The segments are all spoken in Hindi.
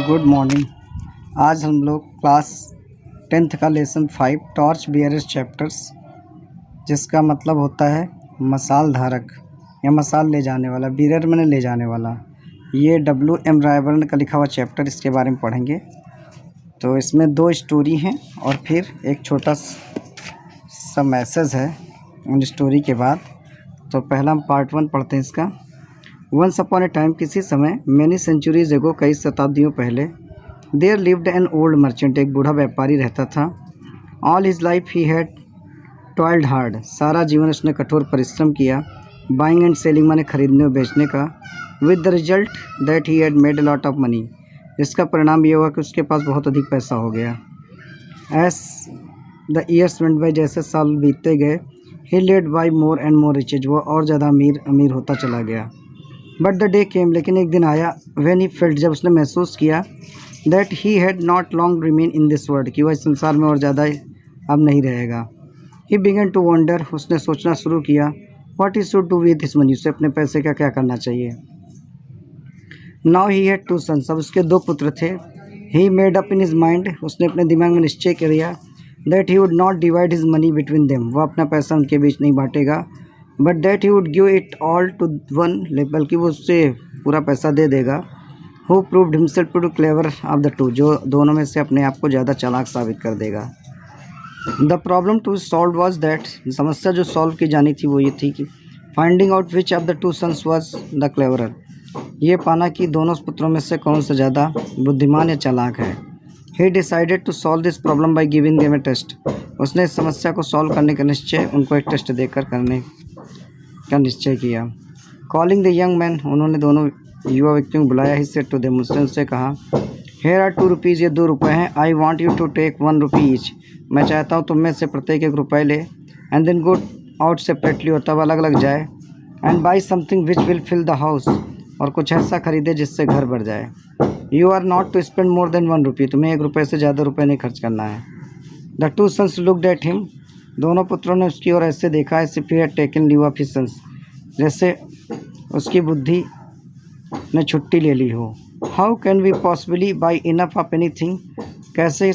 Good morning. आज हम लोग क्लास 10th का लेसन 5 टॉर्च बियरर्स चैप्टर्स, जिसका मतलब होता है मसाल धारक या मसाल ले जाने वाला। बियरर मैंने ले जाने वाला। ये W.M. रायबर्न का लिखा हुआ चैप्टर, इसके बारे में पढ़ेंगे। तो इसमें 2 स्टोरी हैं और फिर एक छोटा सा मैसेज है उन स्टोरी के बाद। तो पहला हम पार्ट 1 पढ़ते हैं इसका। वंस अपॉन ए टाइम, किसी समय, मैनी सेंचुरीज एगो, कई शताब्दियों पहले, there lived an old merchant, एक बूढ़ा व्यापारी रहता था। All his life he had toiled hard, सारा जीवन उसने कठोर परिश्रम किया। बाइंग एंड सेलिंग माने खरीदने और बेचने का। With the result that he had made a lot of money, जिसका परिणाम ये हुआ कि उसके पास बहुत अधिक पैसा हो गया। As the years went by, जैसे साल बीतते गए, he led by more and more riches, वो और ज़्यादा अमीर होता चला गया। बट द डे केम, लेकिन एक दिन आया, व्हेन ही फेल्ट, जब उसने महसूस किया, that he had not long remain in this world, कि वह इस संसार में और ज़्यादा अब नहीं रहेगा। ही बिगन टू वंडर, उसने सोचना शुरू किया, what he should do with his money, उसे अपने पैसे का क्या करना चाहिए। नाउ ही हैड 2 सन्स, अब उसके 2 पुत्र थे। He made up in his mind, उसने अपने दिमाग में निश्चय किया, that he would not divide his money between them, वह अपना पैसा उनके बीच नहीं बांटेगा। But that he would give it all to one, बल्कि वो उससे पूरा पैसा दे देगा। Who proved himself too clever of the 2, जो दोनों में से अपने आप को ज़्यादा चालाक साबित कर देगा। The problem to solve was that, समस्या जो सॉल्व की जानी थी वो ये थी कि finding out which of the 2 sons was the cleverer, ये पाना कि दोनों पुत्रों में से कौन सा ज़्यादा बुद्धिमान या चालाक है। He decided to solve this problem by giving them a test, उसने इस समस्या को सॉल्व करने का निश्चय उनको एक टेस्ट देकर करने का निश्चय किया। कॉलिंग द यंग मैन, उन्होंने दोनों युवा व्यक्तियों को बुलाया। ही सेड टू देम, उसने उनसे कहा, हेयर आर 2 रुपीज़, ये 2 रुपये हैं। I want you to take 1 rupee each, मैं चाहता हूँ तुम में से प्रत्येक 1 रुपये ले। And then go out separately, और तब अलग अलग जाए। And buy something which will fill the house, और कुछ ऐसा खरीदे जिससे घर भर जाए। You are not to spend more than 1 rupee, तुम्हें 1 रुपये से ज़्यादा रुपये नहीं खर्च करना है। The 2 sons looked at him, दोनों पुत्रों ने उसकी ओर ऐसे देखा, as if he had taken leave of his sons, जैसे उसकी बुद्धि ने छुट्टी ले ली हो। How can we possibly buy enough of anything, कैसे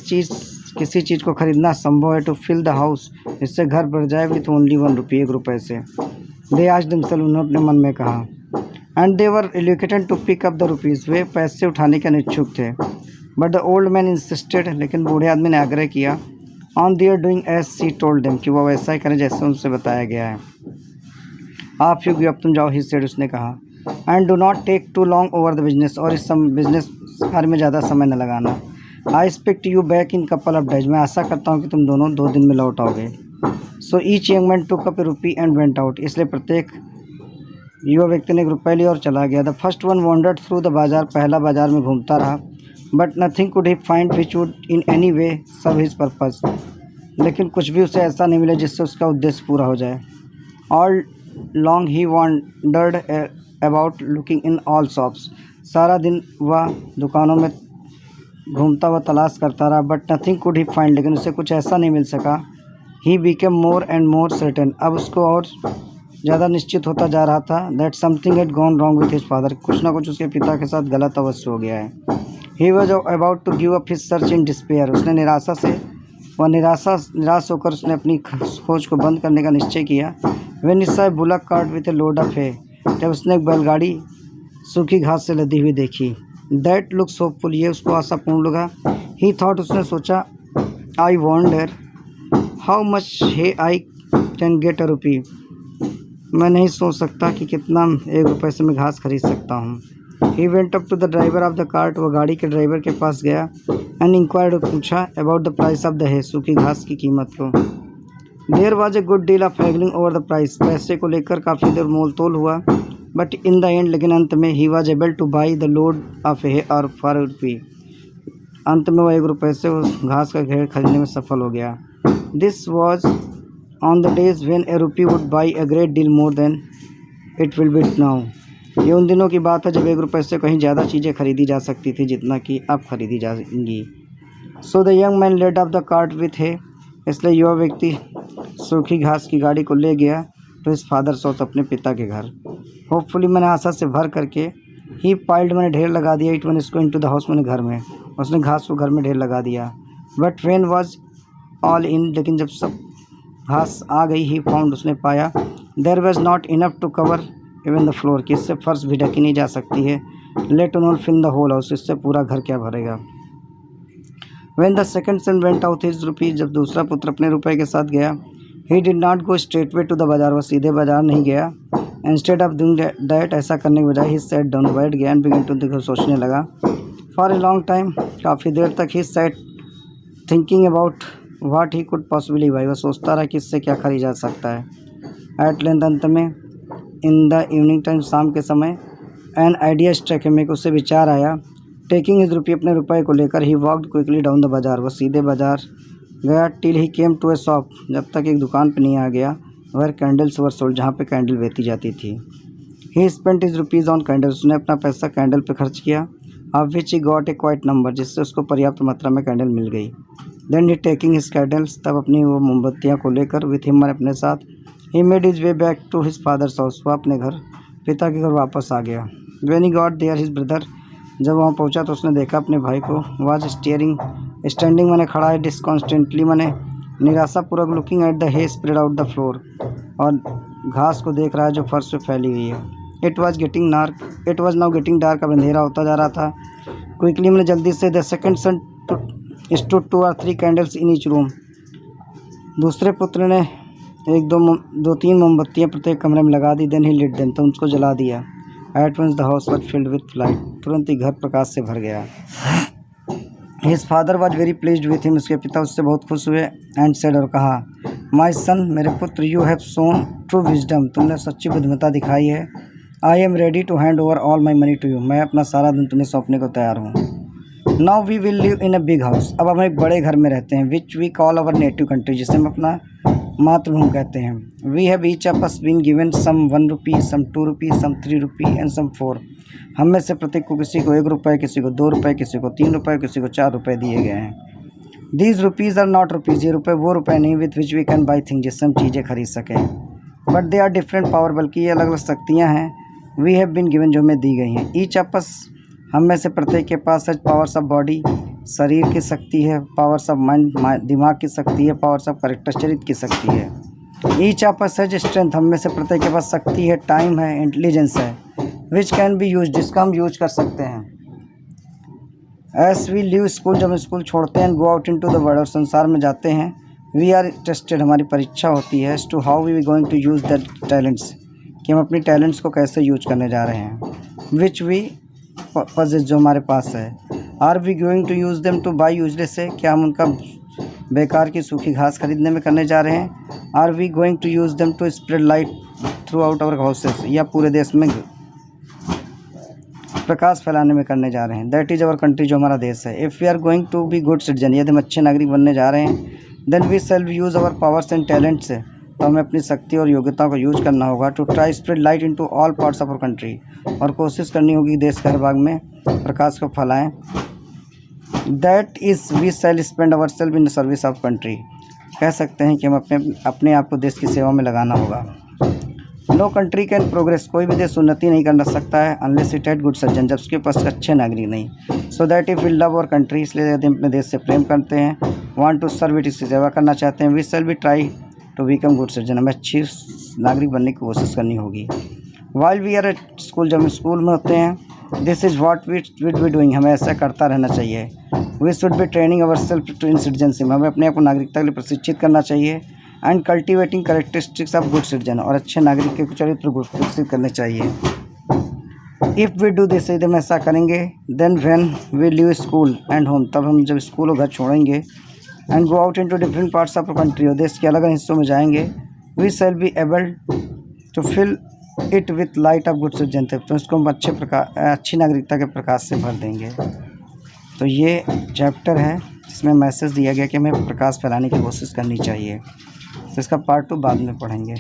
किसी चीज़ को खरीदना संभव है, टू फिल द हाउस, इससे घर भर जाए, विथ ओनली 1 रुपी, 1 रुपये से। दे आस्क्ड देमसेल्व्स, उन्होंने अपने मन में कहा। And they were reluctant to pick up the rupees, वे पैसे उठाने के अनिच्छुक थे। But the old man insisted, लेकिन बूढ़े आदमी ने आग्रह किया, on their doing as she told them, कि वह वैसा ही करें जैसे उनसे बताया गया है। आप यू गिव अप, तुम जाओ। ही सेड, उसने कहा। And do not take too long over the business, और इस बिजनेस कार्य में ज़्यादा समय न लगाना। I expect you back in couple of days, मैं आशा करता हूँ कि तुम दोनों 2 दिन में लौट आओगे। So each young man took up A rupee and went out, इसलिए प्रत्येक युवा व्यक्ति ने 1 रुपये लिया और चला गया। The first one wandered through the bazaar, पहला बाजार में घूमता रहा। But nothing could he find which would in any way serve his purpose, लेकिन कुछ भी उसे ऐसा नहीं मिला जिससे उसका उद्देश्य पूरा हो जाए। All long he wandered about looking in all shops, सारा दिन वह दुकानों में घूमता हुआ तलाश करता रहा। But nothing could he find, लेकिन उसे कुछ ऐसा नहीं मिल सका। He became more and more certain, अब उसको और ज़्यादा निश्चित होता जा रहा था, that something had gone wrong with his father, कुछ ना कुछ उसके पिता के साथ गलत अवश्य हो गया है। He was about to give up his search in despair, उसने निराश होकर उसने अपनी खोज को बंद करने का निश्चय किया। When he saw a bullock cart with a load of है, जब उसने एक बैलगाड़ी सूखी घास से लदी हुई देखी। दैट लुक्स होपफुल, ये उसको आशापूर्ण लगा। ही थॉट, उसने सोचा, I wonder how much hay I can get a rupee, मैं नहीं सोच सकता कि कितना 1 रुपये से मैं घास खरीद सकता हूँ। He went up to the driver of the cart, वह गाड़ी के ड्राइवर के पास गया। एंड इंक्वायर्ड, पूछा, about the price of the hay, सूखी घास की कीमत को। There was a good deal of haggling over the price, पैसे को लेकर काफ़ी देर मोल तोल हुआ। बट इन द एंड, लेकिन अंत में, he was able two by the load of है और फॉर ए रुपी, अंत में वह 1 रुपये से उस घास का घेर खरीदने में सफल हो गया। This was on the days when A rupee would buy a great deal more than it will be now, ये उन दिनों की बात है जब 1 रुपये से कहीं ज़्यादा चीज़ें खरीदी जा सकती थी जितना कि अब खरीदी जाएंगी। So the young man laid off the cart with है, इसलिए युवा व्यक्ति सूखी घास की गाड़ी को ले गया टू हिज फादर हाउस, अपने पिता के घर। होपफुली, मैंने आशा से भर करके, ही पाइल्ड मैंने ढेर लगा दिया, इट मैंने इसको इनटू द हाउस मैंने घर में, उसने घास को घर में ढेर लगा दिया। But when was all in, लेकिन जब सब घास आ गई, ही फाउंड उसने पाया, there was not enough to cover even the floor, कि इससे फर्श भी ढकी नहीं जा सकती है, let alone fill the whole house, इससे पूरा घर क्या भरेगा। When the second son went out his rupees, जब दूसरा पुत्र अपने रुपए के साथ गया, he did not go straight way to the bazaar, वह सीधे बाजार नहीं गया। इंस्टेड ऑफ डूइंग दैट, ऐसा करने के बजाय ही सैट डाउन, बैठ गया, एंड बिगन टू थिंक, सोचने लगा। फॉर ए लॉन्ग टाइम, काफ़ी देर तक he sat thinking about what he could possibly by, वह सोचता रहा कि इससे क्या खरीदा जा सकता है। एट लेंथ, अंत में, इन द इवनिंग टाइम, शाम के समय, एन आइडिया स्ट्राइक हिम, एक उससे विचार आया। टेकिंग हिज रुपये, अपने रुपए को लेकर, he walked quickly down the bazaar, वह सीधे बाजार गया। Till he came to a shop, जब तक एक दुकान पर नहीं आ गया, वेयर कैंडल्स वर सोल्ड, जहाँ पे कैंडल बेची जाती थी। He spent his rupees on candles, उसने अपना पैसा कैंडल पे खर्च किया। Of which he got a quite number, जिससे उसको पर्याप्त मात्रा में कैंडल मिल गई। Then he taking his candles, तब अपनी वो मोमबत्तियाँ को लेकर, विथ हिम, अपने साथ, he made his way back to his father's house, वह अपने घर, पिता के घर वापस आ गया। When he got there his brother, जब वहाँ पहुँचा तो उसने देखा अपने भाई को, वाज स्टैंडिंग मैंने खड़ा है, डिसकॉन्स्टेंटली मैंने निराशापूर्वक, looking at the hay spread out the floor, और घास को देख रहा है जो फर्श पे फैली हुई है। It was now getting dark, अब अंधेरा होता जा रहा था। क्विकली मैंने जल्दी से, the second son stood 2 or 3 candles in each room, दूसरे पुत्र ने दो तीन मोमबत्तियाँ प्रत्येक कमरे में लगा दी। देन ही लिट देम, तो उसको जला दिया। At once the house was filled with light, तुरंत ही घर प्रकाश से भर गया। His father was very pleased with him, उसके पिता उससे बहुत खुश हुए। एंड सेड, और कहा, माई सन, मेरे पुत्र, you have shown true wisdom, तुमने सच्ची बुद्धिमत्ता दिखाई है। I am ready to hand over all my money to you, मैं अपना सारा धन तुम्हें सौंपने को तैयार हूँ। Now we will live in a big house, अब हम एक बड़े घर में रहते हैं। Which we call our native country, जिसे हम अपना मातृभूमि कहते हैं। We have each of us been given some 1 rupee, some 2 rupee, some 3 rupee and some 4, हम में से प्रत्येक को, किसी को 1 रुपये, किसी को 2 रुपये, किसी को 3 रुपये, किसी को 4 रुपये दिए गए हैं। These rupees are not rupees, ये रुपये वो रुपये नहीं, with which we can buy thing, जिससे हम चीज़ें खरीद सकें। But they are different power, बल्कि ये अलग अलग शक्तियाँ हैं। वी हैव बीन गिवन, जो हमें दी गई हैं। ईच ऑफ अस, हम में से प्रत्येक के पास, सच पावर्स ऑफ बॉडी, शरीर की शक्ति है, पावर्स ऑफ माइंड, दिमाग की शक्ति है, पावर्स ऑफ करेक्टर, चरित्र की शक्ति है। Each of us has strength, हम में से प्रत्येक के पास शक्ति है, टाइम है, इंटेलिजेंस है, विच कैन बी यूज, जिसका हम यूज कर सकते हैं। एस वी लीव स्कूल, जब हम स्कूल छोड़ते हैं, go out into the world, और संसार में जाते हैं। वी आर टेस्टेड, हमारी परीक्षा होती है, as to how we going to use that talents, कि हम अपनी टैलेंट्स को कैसे यूज करने जा रहे हैं। विच वी पजेस, जो हमारे पास है। Are we going to use them to buy useless hay, क्या हम उनका बेकार की सूखी घास खरीदने में करने जा रहे हैं। Are we going to use them to spread light throughout our houses, या पूरे देश में प्रकाश फैलाने में करने जा रहे हैं। दैट इज़ अवर कंट्री, जो हमारा देश है। If we are going to be good citizen, यदि हम अच्छे नागरिक बनने जा रहे हैं, then we shall use our powers and talents, तो हमें अपनी शक्ति और योग्यता को यूज करना होगा। To try spread light into all parts of our country, और कोशिश करनी होगी देश के हर भाग में प्रकाश को फैलाएं। That is we shall spend our self in the service of country, कह सकते हैं कि हम अपने आप को देश की सेवा में लगाना होगा। नो कंट्री कैन प्रोग्रेस, कोई भी देश उन्नति नहीं कर सकता है, unless it had good surgeon, जब उसके पास अच्छे नागरिक नहीं। So that if we love our country, इसलिए यदि हम अपने देश से प्रेम करते हैं, वांट टू सर्व इट, इसकी सेवा करना चाहते हैं, we shall be try to become good citizen, हमें अच्छी नागरिक बनने की कोशिश करनी होगी। While we are at school, जब हम स्कूल में होते हैं, this is what we would be doing, हमें ऐसा करता रहना चाहिए। We should be training our self to in citizenship, हमें अपने आप को नागरिकता के लिए प्रशिक्षित करना चाहिए। And cultivating characteristics of good citizen, और अच्छे नागरिक के चरित्र को विकसित करने चाहिए। इफ़ वी डू दिस, यदि हम ऐसा करेंगे, then when we leave school and home, तब हम जब स्कूल और घर छोड़ेंगे, and go out into different parts of country, और देश के अलग अलग हिस्सों में जाएंगे, we shall be able to fill it with light of good citizen, तो इसको हम अच्छी नागरिकता के प्रकाश से भर देंगे। तो ये चैप्टर है जिसमें मैसेज दिया गया कि हमें प्रकाश फैलाने की कोशिश करनी चाहिए। तो इसका पार्ट 2 बाद में पढ़ेंगे।